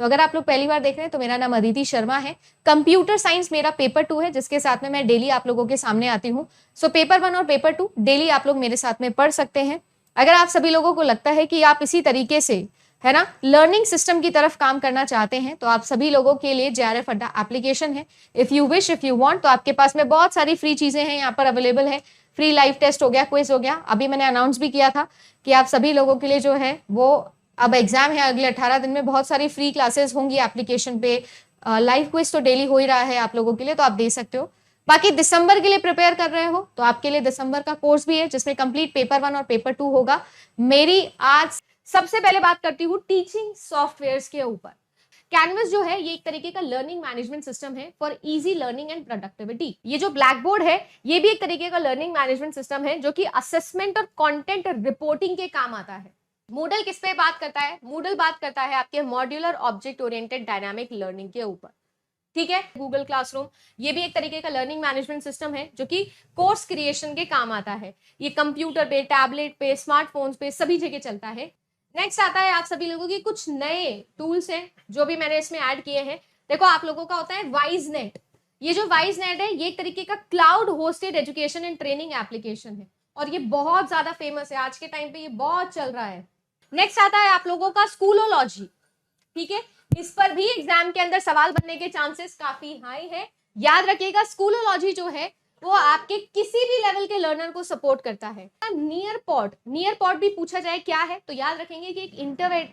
तो अगर आप लोग पहली बार देख रहे हैं तो मेरा नाम अदिति शर्मा है। कंप्यूटर साइंस मेरा पेपर 2 है, जिसके साथ में मैं डेली आप लोगों के सामने आती हूँ। सो पेपर 1 और पेपर 2 डेली आप लोग मेरे साथ में पढ़ सकते हैं। अगर आप सभी लोगों को लगता है कि आप इसी तरीके से, है ना, लर्निंग सिस्टम की तरफ काम करना चाहते हैं, तो आप सभी लोगों के लिए JRF अड्डा एप्लीकेशन है। If you wish, if you want, तो आपके पास में बहुत सारी फ्री चीजें हैं यहाँ पर अवेलेबल है। फ्री लाइव टेस्ट हो गया, क्विज हो गया, अभी मैंने अनाउंस भी किया था कि आप सभी लोगों के लिए जो है वो अब एग्जाम है, अगले 18 दिन में बहुत सारी फ्री क्लासेस होंगी एप्लीकेशन पे। लाइव क्विज तो डेली हो ही रहा है आप लोगों के लिए, तो आप दे सकते हो। बाकी दिसंबर के लिए प्रिपेयर कर रहे हो तो आपके लिए दिसंबर का कोर्स भी है, जिसमें कंप्लीट पेपर 1 और पेपर 2 होगा। मेरी आज सबसे पहले बात करती हूँ टीचिंग सॉफ्टवेयर्स के ऊपर। कैनवस जो है ये एक तरीके का लर्निंग मैनेजमेंट सिस्टम है for easy learning and productivity. ये जो ब्लैक बोर्ड है ये भी एक तरीके का लर्निंग मैनेजमेंट सिस्टम है जो कि असेसमेंट और कंटेंट रिपोर्टिंग के काम आता है। मूडल किस पे बात करता है? मूडल बात करता है आपके modular object oriented dynamic learning के ऊपर। ठीक है, गूगल क्लासरूम ये भी एक तरीके का लर्निंग मैनेजमेंट सिस्टम है जो कि कोर्स क्रिएशन के काम आता है। ये कंप्यूटर पे, टैबलेट पे, स्मार्टफोन्स पे सभी जगह चलता है। नेक्स्ट आता है आप सभी लोगों की कुछ नए टूल्स हैं जो भी मैंने इसमें ऐड किए हैं। देखो आप लोगों का होता है वाइज नेट। ये जो वाइज नेट है ये एक तरीके का cloud hosted education and training application है और ये बहुत ज्यादा फेमस है, आज के टाइम पे ये बहुत चल रहा है। नेक्स्ट आता है आप लोगों का स्कूलोलॉजी। ठीक है, इस पर भी एग्जाम के अंदर सवाल बनने के चांसेस काफी हाई है। याद रखिएगा स्कूलोलॉजी जो है वो आपके किसी भी लेवल के लर्नर को सपोर्ट करता है। नियर पॉड भी पूछा जाए क्या है तो याद रखेंगे कि एक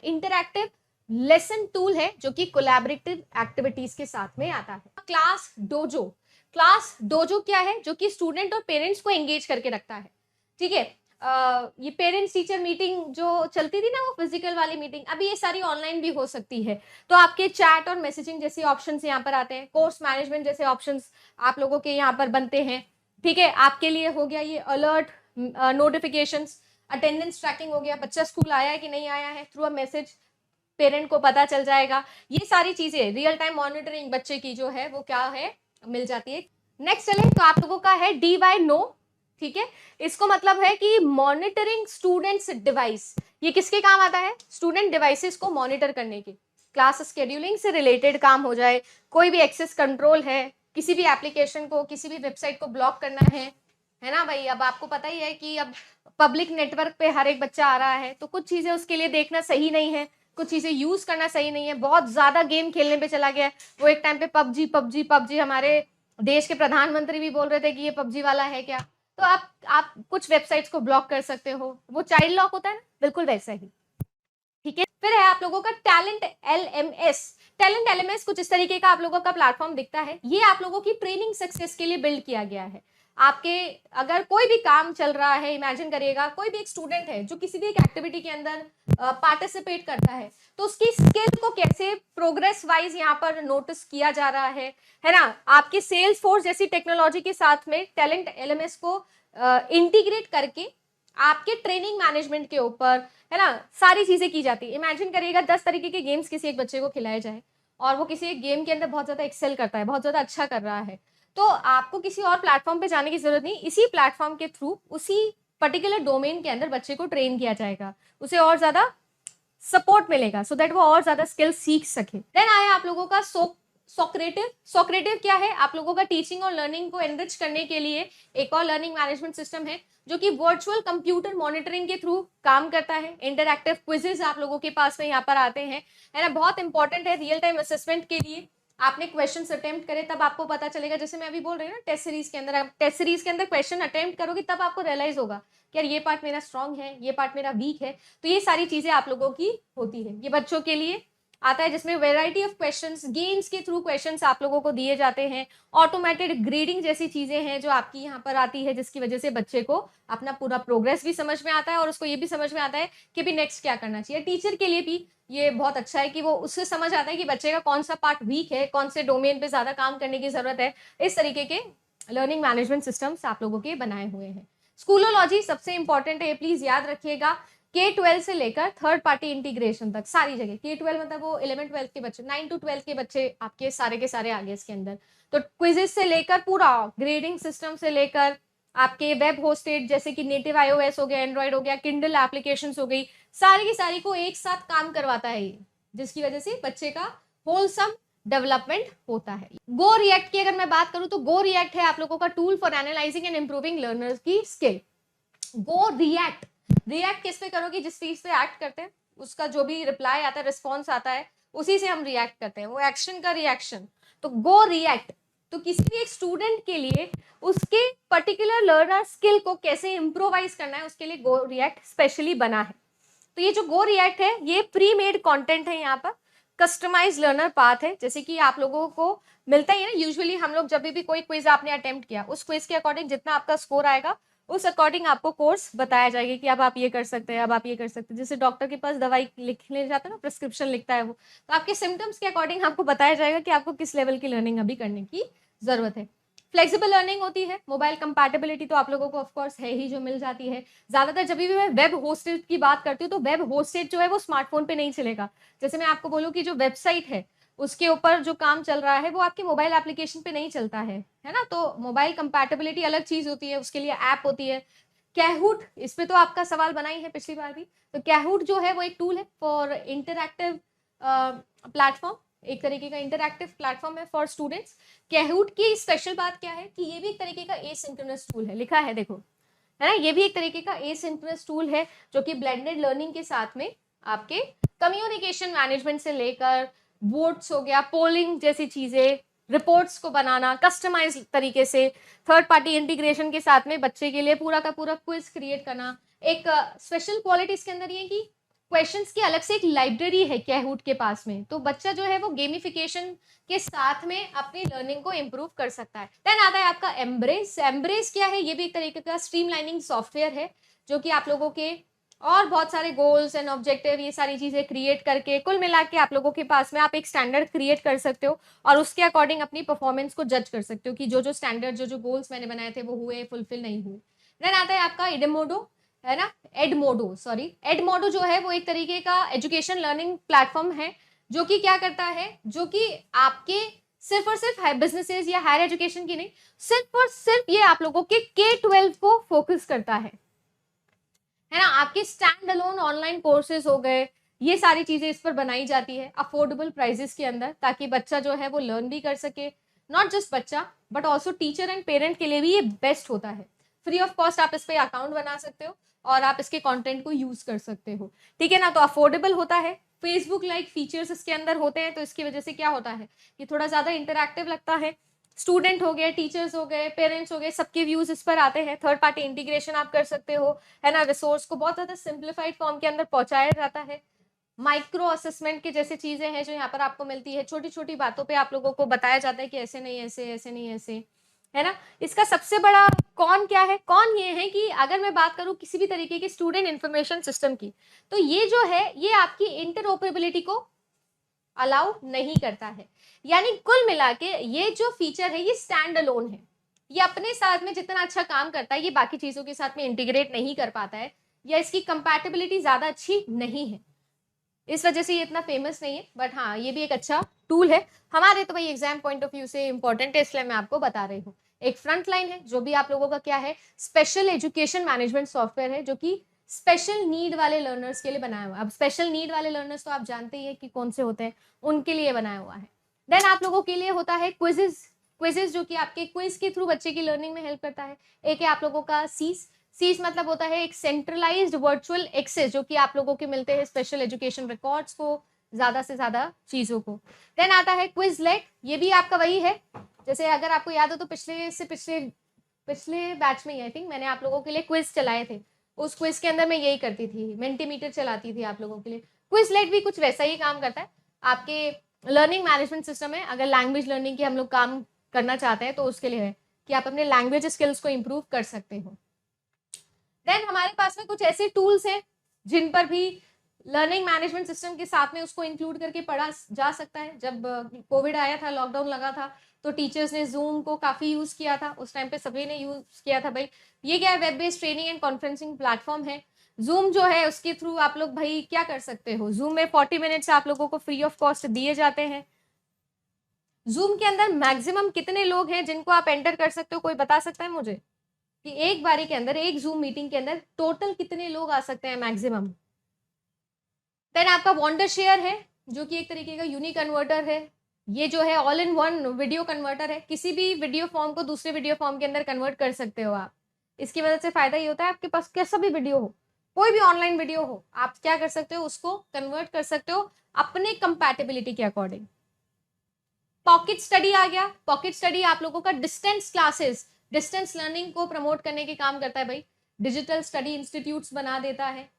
इंटरएक्टिव लेसन टूल है जो कि कोलैबोरेटिव एक्टिविटीज के साथ में आता है। क्लास डोजो क्या है? जो कि स्टूडेंट और पेरेंट्स को एंगेज करके रखता है। ठीक है, ये पेरेंट्स टीचर मीटिंग जो चलती थी ना, वो फिजिकल वाली मीटिंग, अभी ये सारी ऑनलाइन भी हो सकती है। तो आपके चैट और मैसेजिंग जैसे ऑप्शंस यहाँ पर आते हैं, कोर्स मैनेजमेंट जैसे ऑप्शंस आप लोगों के यहाँ पर बनते हैं। ठीक है, आपके लिए हो गया ये अलर्ट, नोटिफिकेशंस, अटेंडेंस ट्रैकिंग हो गया, बच्चा स्कूल आया है कि नहीं आया है, थ्रू अ मैसेज पेरेंट को पता चल जाएगा। ये सारी चीजें रियल टाइम मॉनिटरिंग बच्चे की जो है वो क्या है, मिल जाती है। नेक्स्ट चले तो आप लोगों का है DY-NO। ठीक है, इसको मतलब है कि मॉनिटरिंग स्टूडेंट्स डिवाइस। ये किसके काम आता है? स्टूडेंट डिवाइसेस को मॉनिटर करने के, क्लास शेड्यूलिंग से रिलेटेड काम हो जाए, कोई भी एक्सेस कंट्रोल है, किसी भी एप्लीकेशन को, किसी भी वेबसाइट को ब्लॉक करना है ना भाई। अब आपको पता ही है कि अब पब्लिक नेटवर्क पे हर एक बच्चा आ रहा है तो कुछ चीजें उसके लिए देखना सही नहीं है, कुछ चीजें यूज करना सही नहीं है। बहुत ज्यादा गेम खेलने पे चला गया है। वो एक टाइम पे पबजी, हमारे देश के प्रधानमंत्री भी बोल रहे थे कि ये पबजी वाला है क्या। तो आप कुछ वेबसाइट्स को ब्लॉक कर सकते हो, वो चाइल्ड लॉक होता है ना, बिल्कुल वैसा ही। ठीक है, फिर है आप लोगों का टैलेंट LMS कुछ इस तरीके का आप लोगों का प्लेटफॉर्म दिखता है। ये आप लोगों की ट्रेनिंग सक्सेस के लिए बिल्ड किया गया है। आपके अगर कोई भी काम चल रहा है, इमेजिन करिएगा कोई भी एक स्टूडेंट है जो किसी भी एक एक्टिविटी के अंदर पार्टिसिपेट करता है, तो उसकी स्किल को कैसे प्रोग्रेस वाइज यहाँ पर नोटिस किया जा रहा है ना। आपकी सेल्स फोर्स जैसी टेक्नोलॉजी के साथ में टैलेंट LMS को इंटीग्रेट करके आपके ट्रेनिंग मैनेजमेंट के ऊपर, है ना, सारी चीजें की जाती है। इमेजिन करिएगा 10 तरीके के गेम्स किसी एक बच्चे को खिलाए जाए और वो किसी एक गेम के अंदर बहुत ज्यादा एक्सेल करता है, बहुत ज्यादा अच्छा कर रहा है, तो आपको किसी और प्लेटफॉर्म पे जाने की जरूरत नहीं। इसी प्लेटफॉर्म के थ्रू उसी पर्टिकुलर डोमेन के अंदर बच्चे को ट्रेन किया जाएगा, उसे और ज्यादा सपोर्ट मिलेगा सो दैट वो और ज्यादा स्किल सीख सके। देन आया आप लोगों का सोक्रेटिव क्या है? आप लोगों का टीचिंग और लर्निंग को एनरिच करने के लिए एक और लर्निंग मैनेजमेंट सिस्टम है जो कि वर्चुअल कंप्यूटर मॉनिटरिंग के थ्रू काम करता है। इंटरएक्टिव क्विजेस आप लोगों के पास में यहाँ पर आते हैं, है ना, बहुत इंपॉर्टेंट है रियल टाइम असेसमेंट के लिए। आपने क्वेश्चन अटेम्प्ट करे तब आपको पता चलेगा, जैसे मैं अभी बोल रही हूँ ना, टेस्ट सीरीज के अंदर क्वेश्चन अटेम्प्ट करोगे तब आपको रियलाइज होगा कि यार ये पार्ट मेरा स्ट्रांग है, ये पार्ट मेरा वीक है। तो ये सारी चीजें आप लोगों की होती है। ये बच्चों के लिए आता है जिसमें वेराइटी ऑफ क्वेश्चंस, गेम्स के थ्रू क्वेश्चंस आप लोगों को दिए जाते हैं। ऑटोमेटेड ग्रेडिंग जैसी चीजें हैं जो आपकी यहाँ पर आती है, जिसकी वजह से बच्चे को अपना पूरा प्रोग्रेस भी समझ में आता है और उसको ये भी समझ में आता है कि भी नेक्स्ट क्या करना चाहिए। टीचर के लिए भी ये बहुत अच्छा है कि वो उससे समझ आता है कि बच्चे का कौन सा पार्ट वीक है, कौन से डोमेन पे ज्यादा काम करने की जरूरत है। इस तरीके के लर्निंग मैनेजमेंट सिस्टम्स आप लोगों के बनाए हुए हैं। स्कूलोलॉजी सबसे इंपॉर्टेंट है, प्लीज याद रखिएगा। K-12 से लेकर थर्ड पार्टी इंटीग्रेशन तक सारी जगह, K-12 मतलब वो 11-12 के बच्चे, 9 to 12 के बच्चे आपके सारे के सारे आगे इसके अंदर। तो क्विजेस से लेकर पूरा ग्रेडिंग सिस्टम से लेकर आपके वेब होस्टेड जैसे कि नेटिव iOS हो गया, एंड्रॉइड हो गया, किंडल एप्लीकेशंस हो गई, सारी की सारी को एक साथ काम करवाता है ये। जिसकी वजह से बच्चे का होलसम डेवलपमेंट होता है। गो रिएक्ट की अगर मैं बात करूं तो गो रिएक्ट है आप लोगों का tool for analysing and improving learners की स्किल। गो रिएक्ट, रिएक्ट किस पे करोगे, जिस चीज पे एक्ट करते हैं उसका जो भी रिप्लाई आता है, रिस्पॉन्स आता है, उसी से हम रिएक्ट करते हैं, वो एक्शन का रिएक्शन। तो गो रिएक्ट, तो किसी भी एक स्टूडेंट के लिए उसके पर्टिकुलर लर्नर स्किल को कैसे इंप्रोवाइज करना है उसके लिए गो रिएक्ट स्पेशली बना है। तो ये जो गो रिएक्ट है ये प्री मेड कंटेंट है, यहाँ पर कस्टमाइज लर्नर पाथ है। जैसे कि आप लोगों को मिलता ही है ना, यूजुअली हम लोग जब भी कोई क्विज आपने अटेम्प्ट किया उस क्विज के अकॉर्डिंग जितना आपका स्कोर आएगा उस अकॉर्डिंग आपको कोर्स बताया जाएगा कि अब आप ये कर सकते हैं, अब आप ये कर सकते हैं। जैसे डॉक्टर के पास दवाई लिखने जाता है ना, प्रिस्क्रिप्शन लिखता है वो, तो आपके सिम्टम्स के अकॉर्डिंग आपको बताया जाएगा कि आपको किस लेवल की लर्निंग अभी करने की जरूरत है। फ्लेक्सिबल लर्निंग होती है, मोबाइल कंपैटिबिलिटी तो आप लोगों को ऑफकोर्स है ही, जो मिल जाती है। ज्यादातर जब भी मैं वेब होस्टेड की बात करती हूँ तो वेब होस्टेड जो है वो स्मार्टफोन पे नहीं चलेगा। जैसे मैं आपको बोलूँ कि जो वेबसाइट है उसके ऊपर जो काम चल रहा है वो आपके मोबाइल एप्लीकेशन पे नहीं चलता है ना। तो मोबाइल कंपैटिबिलिटी अलग चीज होती है, उसके लिए ऐप होती है। कैहूट, इस पे तो आपका सवाल बना ही है पिछली बार भी। तो कैहूट जो है वो एक टूल है फॉर इंटरैक्टिव प्लेटफॉर्म, एक तरीके का इंटरैक्टिव प्लेटफॉर्म है फॉर स्टूडेंट्स। कैहूट की स्पेशल बात क्या है कि ये भी एक तरीके का एसिंक्रोनस टूल है, लिखा है देखो, है ना, ये भी एक तरीके का एसिंक्रोनस टूल है जो कि ब्लेंडेड लर्निंग के साथ में आपके कम्युनिकेशन मैनेजमेंट से लेकर वोट्स हो गया, पोलिंग जैसी चीजें, रिपोर्ट्स को बनाना कस्टमाइज तरीके से, थर्ड पार्टी इंटीग्रेशन के साथ में बच्चे के लिए पूरा का पूरा क्विज क्रिएट करना। एक स्पेशल क्वालिटी इसके अंदर ये कि क्वेश्चंस की अलग से एक लाइब्रेरी है कैहूट के पास में, तो बच्चा जो है वो गेमिफिकेशन के साथ में अपनी लर्निंग को इंप्रूव कर सकता है। देन आता है आपका एम्ब्रेस। एम्ब्रेस क्या है, ये भी एक तरीके का स्ट्रीमलाइनिंग सॉफ्टवेयर है जो कि आप लोगों के और बहुत सारे गोल्स एंड ऑब्जेक्टिव ये सारी चीजें क्रिएट करके कुल मिला के आप लोगों के पास में आप एक स्टैंडर्ड क्रिएट कर सकते हो और उसके अकॉर्डिंग अपनी परफॉर्मेंस को जज कर सकते हो कि जो जो स्टैंडर्ड जो जो गोल्स मैंने बनाए थे वो हुए, फुलफिल नहीं हुए। देन आता है आपका एडमोडो, है ना, एडमोडो, सॉरी, एडमोडो जो है वो एक तरीके का एजुकेशन लर्निंग प्लेटफॉर्म है जो कि क्या करता है, जो कि आपके सिर्फ और सिर्फ बिजनेसेस या हायर एजुकेशन की नहीं, सिर्फ और सिर्फ ये आप लोगों के K-12 को फोकस करता है ना। आपके स्टैंड अलोन ऑनलाइन कोर्सेज हो गए, ये सारी चीजें इस पर बनाई जाती है अफोर्डेबल प्राइसेस के अंदर, ताकि बच्चा जो है वो लर्न भी कर सके। नॉट जस्ट बच्चा but also teacher and parent के लिए भी ये बेस्ट होता है। फ्री ऑफ कॉस्ट आप इस पे अकाउंट बना सकते हो और आप इसके कंटेंट को यूज कर सकते हो, ठीक है ना। तो अफोर्डेबल होता है, फेसबुक लाइक फीचर्स इसके अंदर होते हैं, तो इसकी वजह से क्या होता है कि थोड़ा ज्यादा इंटरैक्टिव लगता है। स्टूडेंट हो गए, टीचर्स हो गए, पेरेंट्स हो गए, सबके व्यूज इस पर आते हैं। थर्ड पार्टी इंटीग्रेशन आप कर सकते हो, है ना। रिसोर्स को बहुत ज्यादा सिंप्लीफाइड फॉर्म के अंदर पहुंचाया जाता है। माइक्रो असेसमेंट के जैसे चीजें हैं जो यहाँ पर आपको मिलती है, छोटी छोटी बातों पे आप लोगों को बताया जाता है कि ऐसे नहीं ऐसे, ऐसे नहीं ऐसे, है ना। इसका सबसे बड़ा कौन क्या है, कौन ये है कि अगर मैं बात करूं किसी भी तरीके के स्टूडेंट इंफॉर्मेशन सिस्टम की, तो ये जो है ये आपकी इंटरऑपरेबिलिटी को अलाउ नहीं करता है। यानी कुल मिला के ये जो फीचर है ये स्टैंड अलोन है, ये अपने साथ में जितना अच्छा काम करता है ये बाकी चीजों के साथ में इंटीग्रेट नहीं कर पाता है, या इसकी कंपैटिबिलिटी ज्यादा अच्छी नहीं है, इस वजह से ये इतना फेमस नहीं है। बट हाँ, ये भी एक अच्छा टूल है हमारे, तो भाई एग्जाम पॉइंट ऑफ व्यू से इंपॉर्टेंट है इसलिए मैं आपको बता रही हूँ। एक फ्रंट लाइन है जो भी आप लोगों का क्या है, स्पेशल एजुकेशन मैनेजमेंट सॉफ्टवेयर है जो कि स्पेशल नीड वाले लर्नर्स के लिए बनाया हुआ है। अब स्पेशल नीड वाले लर्नर्स तो आप जानते ही है कि कौन से होते हैं, उनके लिए बनाया हुआ है। देन आप लोगों के लिए होता है क्विजेज, क्विजेज जो कि आपके क्विज के थ्रू बच्चे की लर्निंग में हेल्प करता है। एक है आप लोगों का सीस, सीस मतलब होता है एक सेंट्रलाइज्ड वर्चुअल एक्सेस जो कि आप लोगों के मिलते हैं स्पेशल एजुकेशन रिकॉर्ड्स को, ज्यादा से ज्यादा चीजों को। देन आता है क्विजलेट, ये भी आपका वही है, जैसे अगर आपको याद हो तो पिछले बैच में आई थिंक मैंने आप लोगों के लिए क्विज चलाए थे, उस क्विज के अंदर मैं यही करती थी, मेंटीमीटर चलाती थी आप लोगों के लिए। क्विजलेट भी कुछ वैसा ही काम करता है, आपके लर्निंग मैनेजमेंट सिस्टम है। अगर लैंग्वेज लर्निंग की हम लोग काम करना चाहते हैं तो उसके लिए है कि आप अपने लैंग्वेज स्किल्स को इंप्रूव कर सकते हो। देन हमारे पास में कुछ ऐसे टूल्स हैं जिन पर भी लर्निंग मैनेजमेंट सिस्टम के साथ में उसको इंक्लूड करके पढ़ा जा सकता है। जब कोविड आया था, लॉकडाउन लगा था, तो टीचर्स ने जूम को काफी यूज किया था, उस टाइम पे सभी ने यूज किया था। भाई ये क्या है, web based training and conferencing platform है। जूम जो है उसके थ्रू आप लोग भाई क्या कर सकते हो, जूम में 40 मिनट्स आप लोगों को फ्री ऑफ कॉस्ट दिए जाते हैं। जूम के अंदर मैक्सिमम कितने लोग हैं जिनको आप एंटर कर सकते हो, कोई बता सकता है मुझे कि एक बारी के अंदर, एक जूम मीटिंग के अंदर टोटल कितने लोग आ सकते हैं मैक्सिमम। देन आपका वॉन्डर शेयर है, जो कि एक तरीके का यूनिक कन्वर्टर है। ये जो है all in one video converter है, किसी भी वीडियो फॉर्म को दूसरे वीडियो फॉर्म के अंदर कन्वर्ट कर सकते हो आप। इसकी वजह से फायदा ये होता है आपके पास कैसा भी वीडियो हो, कोई भी ऑनलाइन वीडियो हो, आप क्या कर सकते हो, उसको कन्वर्ट कर सकते हो अपने कंपैटिबिलिटी के अकॉर्डिंग। पॉकेट स्टडी आ गया। पॉकेट स्टडी आप लोगों का डिस्टेंस क्लासेस, डिस्टेंस लर्निंग को प्रमोट करने के काम करता है भाई। डिजिटल स्टडी इंस्टीट्यूट्स बना देता है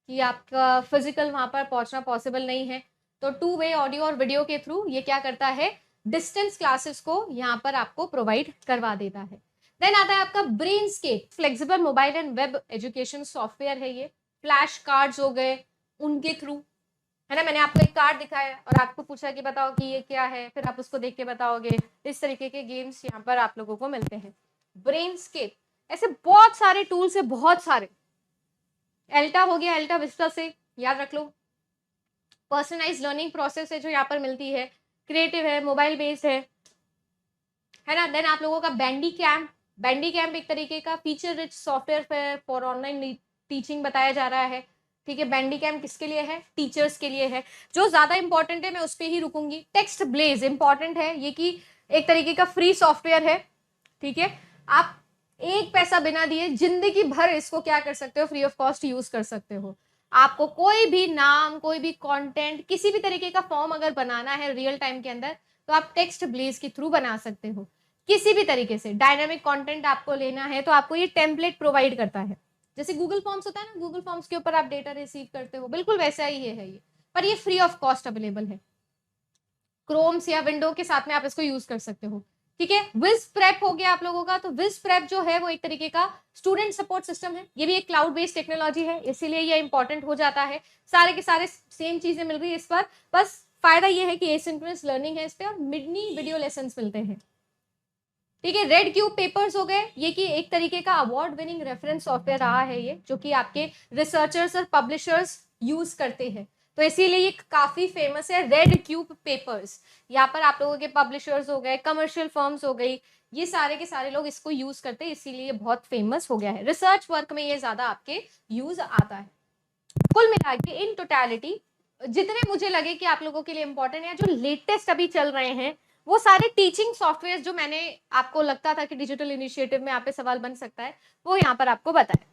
कि आपका फिजिकल वहां पर पहुंचना पॉसिबल नहीं है, तो टू वे ऑडियो और वीडियो के थ्रू ये क्या करता है, डिस्टेंस क्लासेस को यहाँ पर आपको प्रोवाइड करवा देता है। देन आता है आपका Brainscape, flexible mobile and web education software है ये। फ्लैश कार्ड्स हो गए उनके थ्रू, है ना, मैंने आपको एक कार्ड दिखाया और आपको पूछा कि बताओ कि ये क्या है, फिर आप उसको देख के बताओगे। इस तरीके के गेम्स यहाँ पर आप लोगों को मिलते हैं। ब्रेनस्केप, ऐसे बहुत सारे टूल्स है, बहुत सारे। एल्टा हो गया, एल्टा विस्टा से याद रख लो। पर्सनलाइज लर्निंग प्रोसेस है जो यहाँ पर मिलती है। क्रिएटिव है, मोबाइल बेस्ड है ना। देन आप लोगों का बैंडी कैम्प, बैंडी कैम्प एक तरीके का feature rich software for online teaching बताया जा रहा है। ठीक है, बैंडी कैम्प किसके लिए है, टीचर्स के लिए है। जो ज्यादा इंपॉर्टेंट है मैं उस पर ही रुकूंगी। टेक्स्ट ब्लेज इंपॉर्टेंट है, ये कि एक तरीके का फ्री सॉफ्टवेयर है। ठीक है, आप एक पैसा बिना दिए जिंदगी भर इसको क्या कर सकते हो, फ्री ऑफ कॉस्ट यूज कर सकते हो। आपको कोई भी नाम, कोई भी कंटेंट, किसी भी तरीके का फॉर्म अगर बनाना है रियल टाइम के अंदर, तो आप टेक्स्ट ब्लेज के थ्रू बना सकते हो। किसी भी तरीके से डायनामिक कंटेंट आपको लेना है तो आपको ये टेम्पलेट प्रोवाइड करता है। जैसे गूगल फॉर्म्स होता है ना, गूगल फॉर्म्स के ऊपर आप डेटा रिसीव करते हो, बिल्कुल वैसा ही है ये, पर ये फ्री ऑफ कॉस्ट अवेलेबल है। क्रोम्स या विंडो के साथ में आप इसको यूज कर सकते हो। ठीक है, विज प्रेप हो गया आप लोगों का। तो विज प्रेप जो है वो एक तरीके का स्टूडेंट सपोर्ट सिस्टम है, ये भी एक क्लाउड बेस्ड टेक्नोलॉजी है, इसीलिए ये इंपॉर्टेंट हो जाता है। सारे के सारे सेम चीजें मिल रही है इस पर, बस फायदा ये है कि एसिंक्रोनस लर्निंग है इस पे और मिनी वीडियो लेसन मिलते हैं। ठीक है, रेड क्यूब पेपर्स हो गए, ये कि एक तरीके का अवार्ड विनिंग रेफरेंस सॉफ्टवेयर रहा है ये, जो कि आपके रिसर्चर्स और पब्लिशर्स यूज करते हैं, तो इसीलिए ये काफी फेमस है। रेड क्यूब पेपर्स, यहाँ पर आप लोगों के पब्लिशर्स हो गए, कमर्शियल फर्म्स हो गई, ये सारे के सारे लोग इसको यूज करते हैं, इसीलिए बहुत फेमस हो गया है। रिसर्च वर्क में ये ज्यादा आपके यूज आता है। कुल मिला के इन टोटलिटी जितने मुझे लगे कि आप लोगों के लिए इंपॉर्टेंट है, जो लेटेस्ट अभी चल रहे हैं, वो सारे टीचिंग सॉफ्टवेयर जो मैंने आपको लगता था कि डिजिटल इनिशिएटिव में आप पे सवाल बन सकता है, वो यहाँ पर आपको बताया।